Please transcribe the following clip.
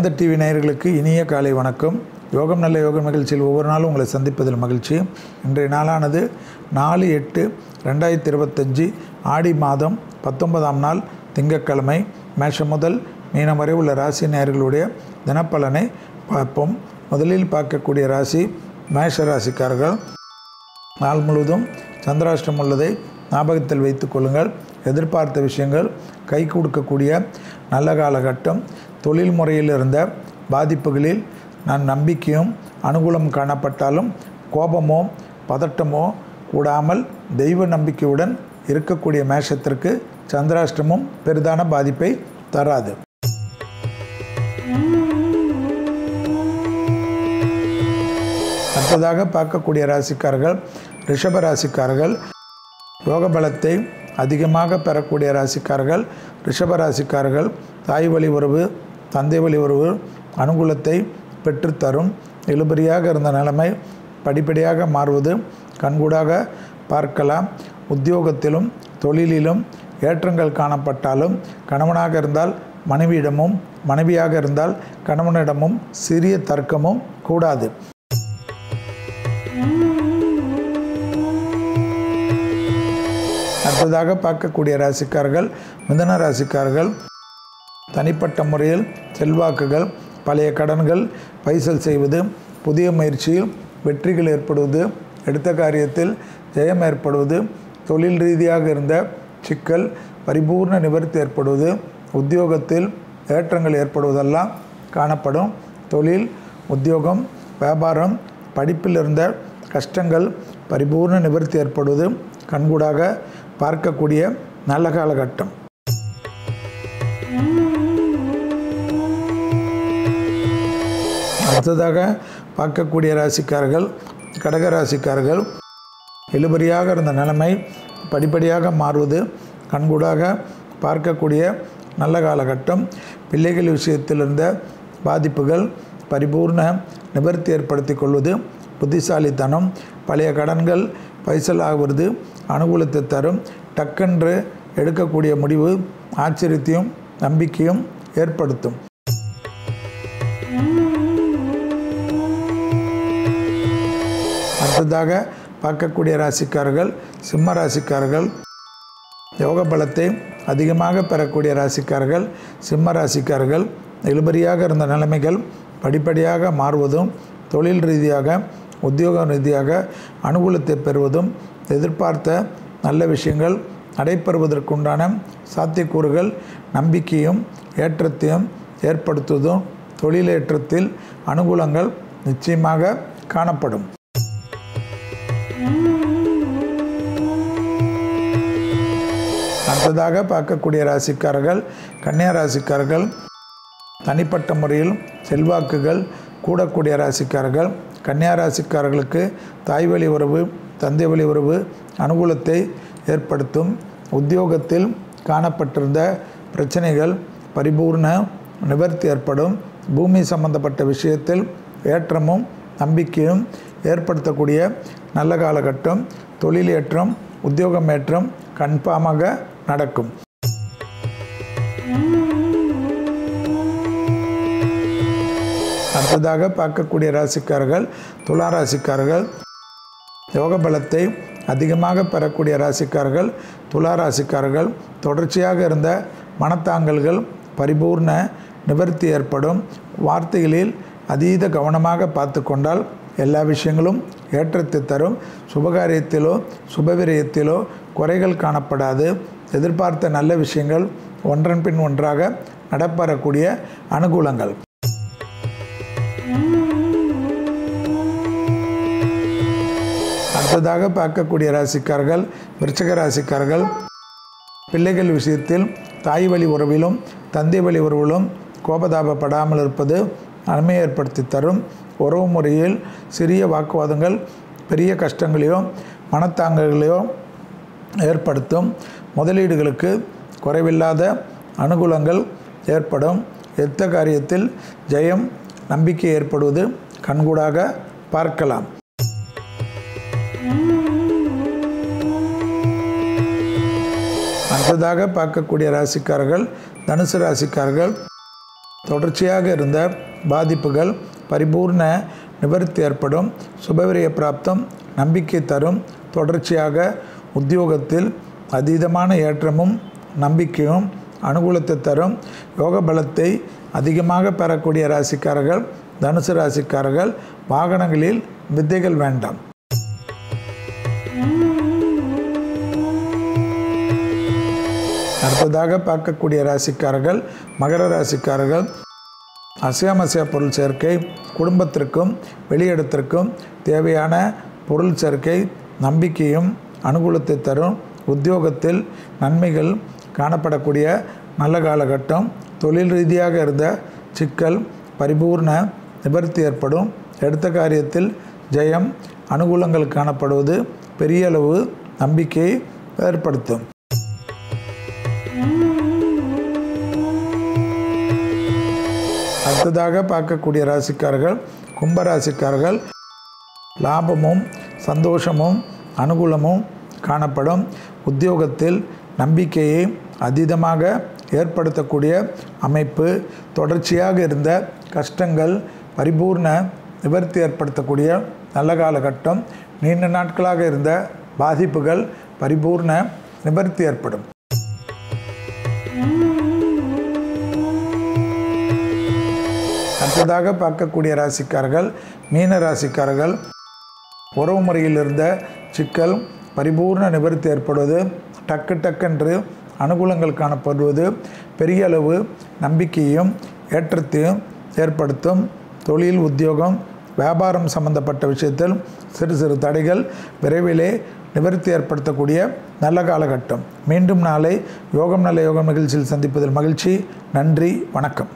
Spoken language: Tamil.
வேந்த டிவி நேயர்களுக்கு இனிய காலை வணக்கம். யோகம் நல்ல யோகம் நிகழ்ச்சியில் ஒவ்வொரு நாளும் உங்களை சந்திப்பதில் மகிழ்ச்சி. இன்றைய நாளானது 4/8/2025 ஆடி மாதம் 19ஆம் நாள் திங்கட்கிழமை. மேஷம் முதல் மீனம் வரை உள்ள ராசி நேயர்களுடைய தினப்பலனை பார்ப்போம். முதலில் பார்க்கக்கூடிய ராசி மேஷ ராசிக்காரர்கள். நாள் முழுவதும் சந்திராஷ்டம் உள்ளதை ஞாபகத்தில் வைத்துக் கொள்ளுங்கள். எதிர்பார்த்த விஷயங்கள் கை கொடுக்கக்கூடிய நல்ல காலகட்டம். தொழில் முறையில் இருந்த பாதிப்புகளில் நம்பிக்கையும் அனுகூலம் காணப்பட்டாலும் கோபமோ பதட்டமோ கூடாமல் தெய்வ நம்பிக்கையுடன் இருக்கக்கூடிய மேஷத்திற்கு சந்திராஷ்டமும் பெரிதான பாதிப்பை தராது. அடுத்ததாக பார்க்கக்கூடிய ராசிக்காரர்கள் ரிஷப ராசிக்காரர்கள். யோக பலத்தை அதிகமாக பெறக்கூடிய ராசிக்காரர்கள் ரிஷப ராசிக்காரர்கள். தாய் வழி உறவு தந்தை வழி உறவு அனுகூலத்தை பெற்றுத்தரும். இழுபறியாக இருந்த நிலைமை படிப்படியாக மாறுவது கண்கூடாக பார்க்கலாம். உத்தியோகத்திலும் தொழிலிலும் ஏற்றங்கள் காணப்பட்டாலும் கணவனாக இருந்தால் மனைவியிடமும் மனைவியாக இருந்தால் கணவனிடமும் சிறிய தர்க்கமும் கூடாது. அடுத்ததாக பார்க்கக்கூடிய ராசிக்காரர்கள் மிதுன ராசிக்காரர்கள். தனிப்பட்ட முறையில் செல்வாக்குகள், பழைய கடன்கள் பைசல் செய்வது, புதிய முயற்சியில் வெற்றிகள் ஏற்படுவது, எடுத்த காரியத்தில் ஜெயம் ஏற்படுவது, தொழில் ரீதியாக இருந்த சிக்கல் பரிபூர்ண நிவர்த்தி ஏற்படுவது, உத்தியோகத்தில் ஏற்றங்கள் ஏற்படுவதெல்லாம் காணப்படும். தொழில், உத்தியோகம், வியாபாரம், படிப்பில் இருந்த கஷ்டங்கள் பரிபூர்ண நிவர்த்தி ஏற்படுவது கண்கூடாக பார்க்கக்கூடிய நல்ல காலகட்டம். அடுத்ததாக பார்க்கக்கூடிய ராசிக்காரர்கள் கடக ராசிக்காரர்கள். இழுபறியாக இருந்த நிலைமை படிப்படியாக மாறுவது கண்கூடாக பார்க்கக்கூடிய நல்ல காலகட்டம். பிள்ளைகள் விஷயத்தில் இருந்த பாதிப்புகள் பரிபூர்ண நிவர்த்தி ஏற்படுத்தி கொள்வது புத்திசாலித்தனம். பழைய கடன்கள் பைசல் ஆகுவது அனுகூலத்தை தரும். டக்கென்று எடுக்கக்கூடிய முடிவு ஆச்சரியத்தையும் நம்பிக்கையும் ஏற்படுத்தும். அடுத்ததாக பார்க்கக்கூடிய ராசிக்காரர்கள் சிம்ம ராசிக்காரர்கள். யோக பலத்தை அதிகமாக பெறக்கூடிய ராசிக்காரர்கள் சிம்ம ராசிக்காரர்கள். இழுபறியாக இருந்த நிலைமைகள் படிப்படியாக மாறுவதும், தொழில் ரீதியாக உத்தியோக ரீதியாக அனுகூலத்தை பெறுவதும், எதிர்பார்த்த நல்ல விஷயங்கள் நடைபெறுவதற்குண்டான சாத்தியக்கூறுகள் நம்பிக்கையும் ஏற்றத்தையும் ஏற்படுத்துவதும், தொழிலேற்றத்தில் அனுகூலங்கள் நிச்சயமாக காணப்படும். அடுத்ததாக பார்க்கக்கூடிய ராசிக்காரர்கள் கன்னியா ராசிக்காரர்கள். தனிப்பட்ட முறையில் செல்வாக்குகள் கூடக்கூடிய ராசிக்காரர்கள். கன்னியா ராசிக்காரர்களுக்கு தாய் வழி உறவு தந்தை வழி உறவு அனுகூலத்தை ஏற்படுத்தும். உத்தியோகத்தில் காணப்பட்டிருந்த பிரச்சனைகள் பரிபூர்ண நிவர்த்தி ஏற்படும். பூமி சம்பந்தப்பட்ட விஷயத்தில் ஏற்றமும் நம்பிக்கையும் ஏற்படுத்தக்கூடிய நல்ல காலகட்டம். தொழில் ஏற்றம் உத்தியோகம் ஏற்றம் கன்ஃபார்மாக நடக்கும். அடுத்ததாக பார்க்கக்கூடிய ராசிக்காரர்கள் துலா ராசிக்காரர்கள். யோக பலத்தை அதிகமாக பெறக்கூடிய ராசிக்காரர்கள் துலா ராசிக்காரர்கள். தொடர்ச்சியாக இருந்த மனத்தாங்கல்கள் பரிபூர்ண நிவர்த்தி ஏற்படும். வார்த்தைகளில் அதீத கவனமாக பார்த்து கொண்டால் எல்லா விஷயங்களும் ஏற்றத்தை தரும். சுபகாரியத்திலோ சுபவிரயத்திலோ குறைகள் காணப்படாது. எதிர்பார்த்த நல்ல விஷயங்கள் ஒன்றன் பின் ஒன்றாக நடப்பெறக்கூடிய அனுகூலங்கள். அடுத்ததாக பார்க்கக்கூடிய ராசிக்காரர்கள் விருச்சிக ராசிக்காரர்கள். பிள்ளைகள் விஷயத்தில் தாய் வழி உறவிலும் தந்தை வழி உறவிலும் கோபதாபப்படாமல் இருப்பது நன்மை ஏற்படுத்தி தரும். உறவு முறையில் சிறிய வாக்குவாதங்கள் பெரிய கஷ்டங்களையோ மனத்தாங்கல்களையோ ஏற்படுத்தும். முதலீடுகளுக்கு குறைவில்லாத அனுகூலங்கள் ஏற்படும். எந்த காரியத்தில் ஜெயம் நம்பிக்கை ஏற்படுவது கண்கூடாக பார்க்கலாம். அடுத்ததாக பார்க்கக்கூடிய ராசிக்காரர்கள் தனுசு ராசிக்காரர்கள். தொடர்ச்சியாக இருந்த பாதிப்புகள் பரிபூர்ண நிவர்த்தி ஏற்படும். சுபவிரய பிராப்தம் நம்பிக்கை தரும். தொடர்ச்சியாக உத்தியோகத்தில் அதீதமான ஏற்றமும் நம்பிக்கையும் அனுகூலத்தை தரும். யோக பலத்தை அதிகமாக பெறக்கூடிய ராசிக்காரர்கள் தனுசு ராசிக்காரர்கள் வாகனங்களில் வித்தைகள் வேண்டாம். அடுத்ததாக பார்க்கக்கூடிய ராசிக்காரர்கள் மகர ராசிக்காரர்கள். அசையாமசையா பொருள் சேர்க்கை குடும்பத்திற்கும் வெளியிடத்திற்கும் தேவையான பொருள் சேர்க்கை நம்பிக்கையும் அனுகூலத்தை தரும். உத்தியோகத்தில் நன்மைகள் காணப்படக்கூடிய நல்ல காலகட்டம். தொழில் ரீதியாக இருந்த சிக்கல் பரிபூர்ண நிவர்த்தி ஏற்படும். எடுத்த காரியத்தில் ஜெயம் அனுகூலங்கள் காணப்படுவது பெரிய அளவு நம்பிக்கையை ஏற்படுத்தும். அடுத்ததாக பார்க்கக்கூடிய ராசிக்காரர்கள் கும்பராசிக்காரர்கள். லாபமும் சந்தோஷமும் அனுகூலமும் காணப்படும். உத்தியோகத்தில் நம்பிக்கையை அதீதமாக ஏற்படுத்தக்கூடிய அமைப்பு. தொடர்ச்சியாக இருந்த கஷ்டங்கள் பரிபூர்ண நிவர்த்தி ஏற்படுத்தக்கூடிய நல்ல காலகட்டம். நீண்ட நாட்களாக இருந்த பாதிப்புகள் பரிபூர்ண நிவர்த்தி ஏற்படும். அடுத்ததாக பார்க்கக்கூடிய ராசிக்காரர்கள் மீன ராசிக்காரர்கள். உறவு முறையில் இருந்த சிக்கல் பரிபூர்ண நிவர்த்தி ஏற்படுவது டக்குன்று அனுகூலங்கள் காணப்படுவது பெரிய அளவு நம்பிக்கையும் ஏற்றத்தையும் ஏற்படுத்தும். தொழில் உத்தியோகம் வியாபாரம் சம்பந்தப்பட்ட விஷயத்தில் சிறு சிறு தடைகள் விரைவிலே நிவர்த்தி ஏற்படுத்தக்கூடிய நல்ல காலகட்டம். மீண்டும் நாளை யோகம் நல்ல யோகம் நிகழ்ச்சியில் சந்திப்பதில் மகிழ்ச்சி. நன்றி, வணக்கம்.